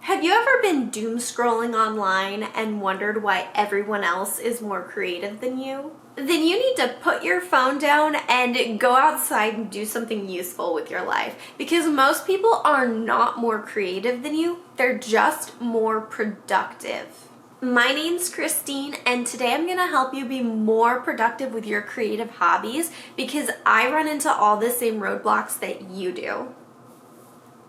Have you ever been doom scrolling online and wondered why everyone else is more creative than you? Then you need to put your phone down and go outside and do something useful with your life, because most people are not more creative than you, they're just more productive. My name's Christine, and today I'm going to help you be more productive with your creative hobbies because I run into all the same roadblocks that you do.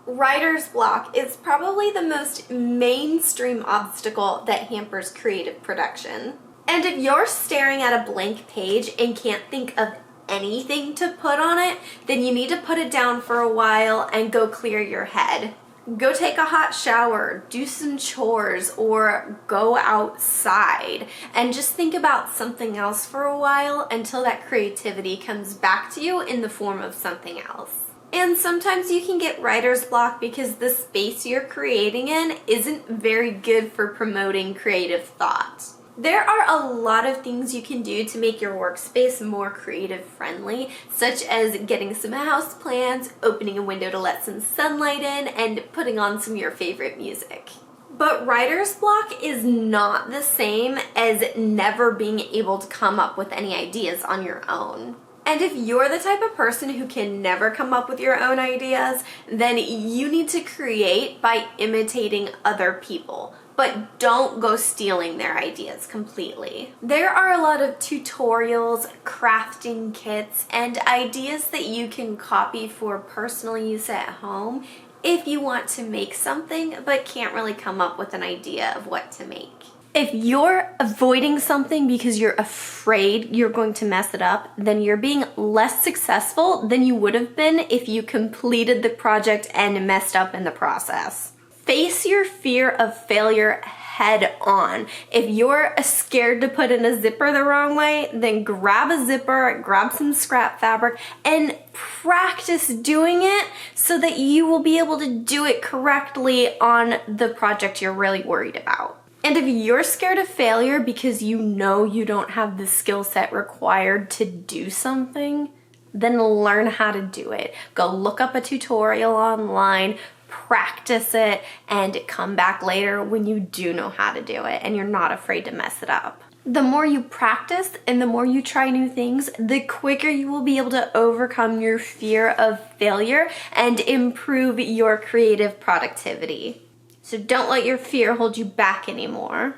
Writer's block is probably the most mainstream obstacle that hampers creative production. And if you're staring at a blank page and can't think of anything to put on it, then you need to put it down for a while and go clear your head. Go take a hot shower, do some chores, or go outside and just think about something else for a while until that creativity comes back to you in the form of something else. And sometimes you can get writer's block because the space you're creating in isn't very good for promoting creative thought. There are a lot of things you can do to make your workspace more creative friendly, such as getting some house plants, opening a window to let some sunlight in, and putting on some of your favorite music. But writer's block is not the same as never being able to come up with any ideas on your own. And if you're the type of person who can never come up with your own ideas, then you need to create by imitating other people. But don't go stealing their ideas completely. There are a lot of tutorials, crafting kits, and ideas that you can copy for personal use at home if you want to make something but can't really come up with an idea of what to make. If you're avoiding something because you're afraid you're going to mess it up, then you're being less successful than you would have been if you completed the project and messed up in the process. Face your fear of failure head on. If you're scared to put in a zipper the wrong way, then grab a zipper, grab some scrap fabric, and practice doing it so that you will be able to do it correctly on the project you're really worried about. And if you're scared of failure because you know you don't have the skill set required to do something, then learn how to do it. Go look up a tutorial online, practice it, and come back later when you do know how to do it and you're not afraid to mess it up. The more you practice and the more you try new things, the quicker you will be able to overcome your fear of failure and improve your creative productivity. So don't let your fear hold you back anymore.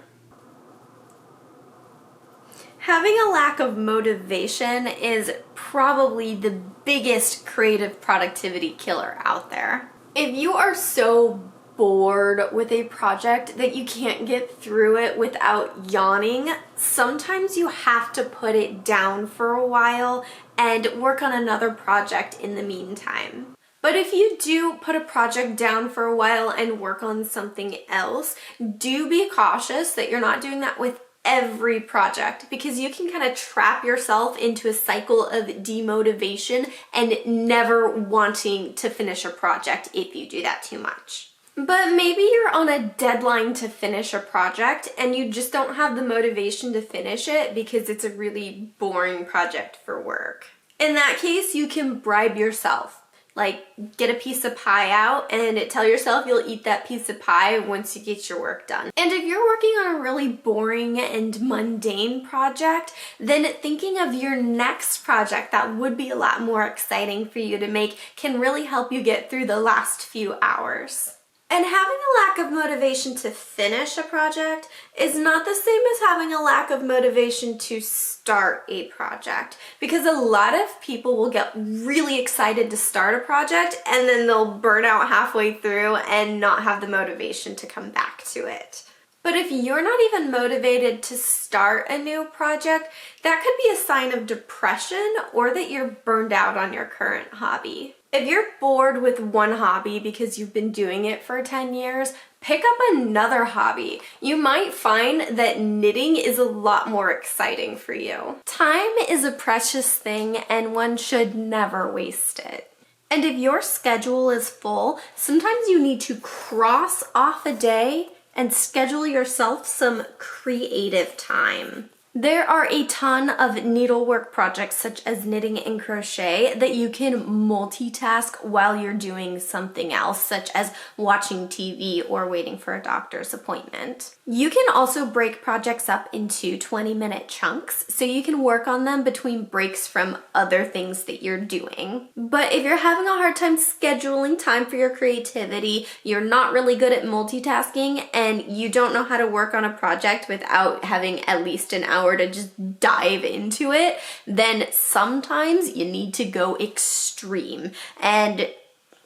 Having a lack of motivation is probably the biggest creative productivity killer out there. If you are so bored with a project that you can't get through it without yawning, sometimes you have to put it down for a while and work on another project in the meantime. But if you do put a project down for a while and work on something else, do be cautious that you're not doing that with every project, because you can kind of trap yourself into a cycle of demotivation and never wanting to finish a project if you do that too much. But maybe you're on a deadline to finish a project and you just don't have the motivation to finish it because it's a really boring project for work. In that case, you can bribe yourself. Like, get a piece of pie out and tell yourself you'll eat that piece of pie once you get your work done. And if you're working on a really boring and mundane project, then thinking of your next project that would be a lot more exciting for you to make can really help you get through the last few hours. And having a lack of motivation to finish a project is not the same as having a lack of motivation to start a project, because a lot of people will get really excited to start a project and then they'll burn out halfway through and not have the motivation to come back to it. But if you're not even motivated to start a new project, that could be a sign of depression or that you're burned out on your current hobby. If you're bored with one hobby because you've been doing it for 10 years, pick up another hobby. You might find that knitting is a lot more exciting for you. Time is a precious thing and one should never waste it. And if your schedule is full, sometimes you need to cross off a day and schedule yourself some creative time. There are a ton of needlework projects such as knitting and crochet that you can multitask while you're doing something else, such as watching TV or waiting for a doctor's appointment. You can also break projects up into 20-minute chunks, so you can work on them between breaks from other things that you're doing. But if you're having a hard time scheduling time for your creativity, you're not really good at multitasking, and you don't know how to work on a project without having at least an hour to just dive into it, then sometimes you need to go extreme and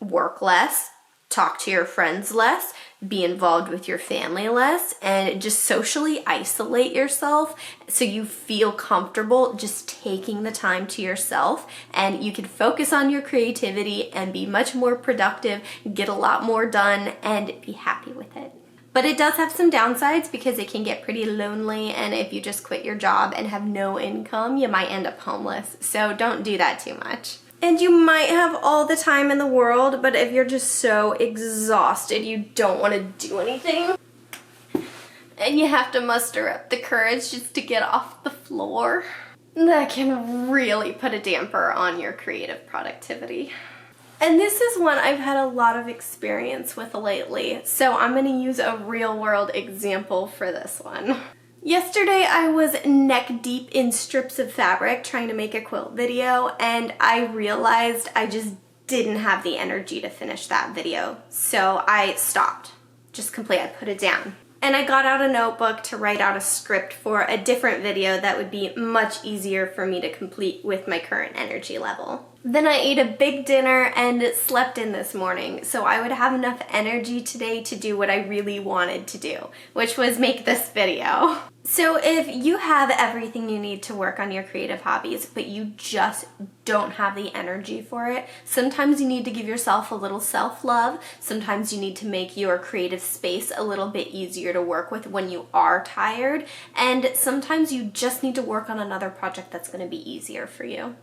work less, talk to your friends less, be involved with your family less, and just socially isolate yourself so you feel comfortable just taking the time to yourself, and you can focus on your creativity and be much more productive, get a lot more done, and be happy with it. But it does have some downsides because it can get pretty lonely, and if you just quit your job and have no income, you might end up homeless. So don't do that too much. And you might have all the time in the world, but if you're just so exhausted you don't want to do anything, and you have to muster up the courage just to get off the floor, that can really put a damper on your creative productivity. And this is one I've had a lot of experience with lately, so I'm going to use a real-world example for this one. Yesterday I was neck deep in strips of fabric trying to make a quilt video, and I realized I just didn't have the energy to finish that video, so I stopped. I put it down. And I got out a notebook to write out a script for a different video that would be much easier for me to complete with my current energy level. Then I ate a big dinner and slept in this morning, so I would have enough energy today to do what I really wanted to do, which was make this video. So if you have everything you need to work on your creative hobbies, but you just don't have the energy for it, sometimes you need to give yourself a little self-love. Sometimes you need to make your creative space a little bit easier to work with when you are tired. And sometimes you just need to work on another project that's going to be easier for you.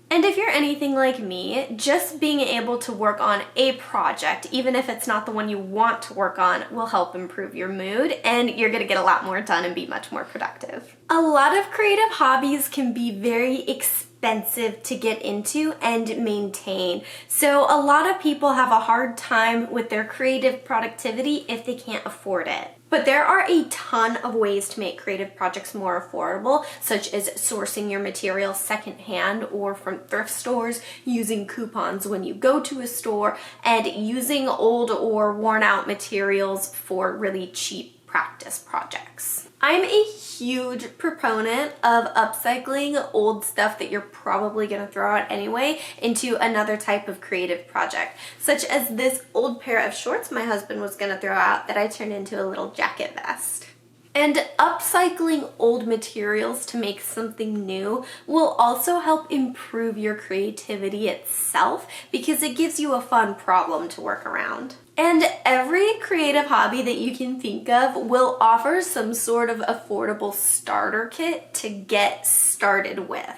And if you're anything like me, just being able to work on a project, even if it's not the one you want to work on, will help improve your mood, and you're gonna get a lot more done and be much more productive. A lot of creative hobbies can be very expensive to get into and maintain. So a lot of people have a hard time with their creative productivity if they can't afford it. But there are a ton of ways to make creative projects more affordable, such as sourcing your materials secondhand or from thrift stores, using coupons when you go to a store, and using old or worn out materials for really cheap practice projects. I'm a huge proponent of upcycling old stuff that you're probably going to throw out anyway into another type of creative project, such as this old pair of shorts my husband was going to throw out that I turned into a little jacket vest. And upcycling old materials to make something new will also help improve your creativity itself because it gives you a fun problem to work around. And every creative hobby that you can think of will offer some sort of affordable starter kit to get started with.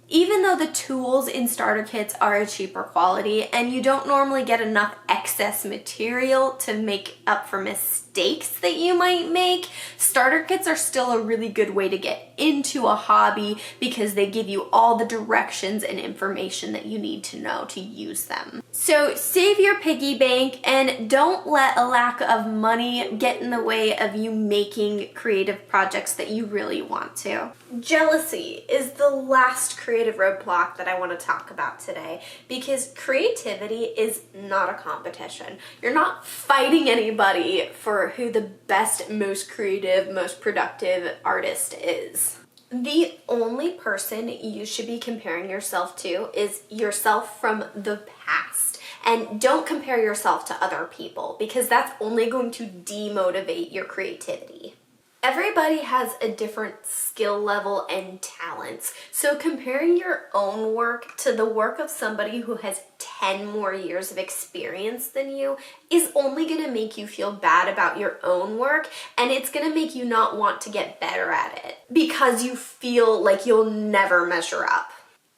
Even though the tools in starter kits are a cheaper quality and you don't normally get enough excess material to make up for mistakes that you might make, starter kits are still a really good way to get into a hobby because they give you all the directions and information that you need to know to use them. So save your piggy bank and don't let a lack of money get in the way of you making creative projects that you really want to. Jealousy is the last creative roadblock that I want to talk about today because creativity is not a competition. You're not fighting anybody for who the best, most creative, most productive artist is. The only person you should be comparing yourself to is yourself from the past. And don't compare yourself to other people because that's only going to demotivate your creativity. Everybody has a different skill level and talents, so comparing your own work to the work of somebody who has 10 more years of experience than you is only going to make you feel bad about your own work, and it's going to make you not want to get better at it because you feel like you'll never measure up.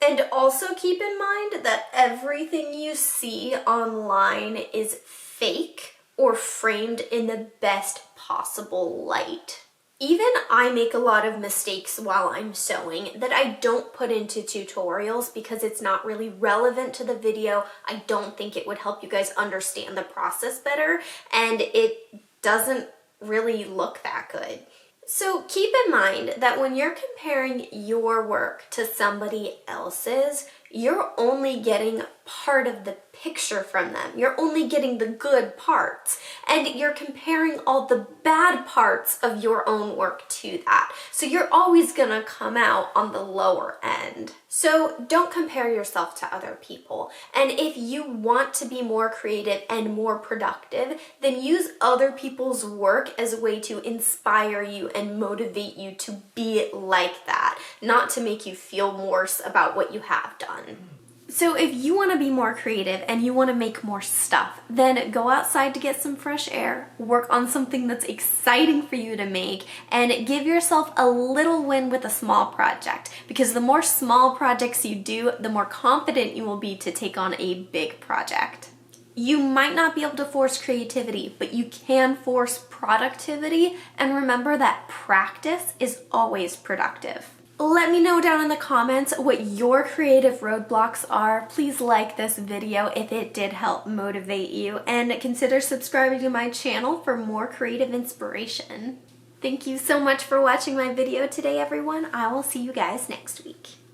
And also keep in mind that everything you see online is fake or framed in the best possible light. Even I make a lot of mistakes while I'm sewing that I don't put into tutorials because it's not really relevant to the video. I don't think it would help you guys understand the process better, and it doesn't really look that good. So keep in mind that when you're comparing your work to somebody else's, you're only getting part of the picture from them. You're only getting the good parts, and you're comparing all the bad parts of your own work to that. So you're always gonna come out on the lower end. So don't compare yourself to other people. And if you want to be more creative and more productive, then use other people's work as a way to inspire you and motivate you to be like that, not to make you feel worse about what you have done. So if you want to be more creative and you want to make more stuff, then go outside to get some fresh air, work on something that's exciting for you to make, and give yourself a little win with a small project. Because the more small projects you do, the more confident you will be to take on a big project. You might not be able to force creativity, but you can force productivity, and remember that practice is always productive. Let me know down in the comments what your creative roadblocks are. Please like this video if it did help motivate you, and consider subscribing to my channel for more creative inspiration. Thank you so much for watching my video today, everyone. I will see you guys next week.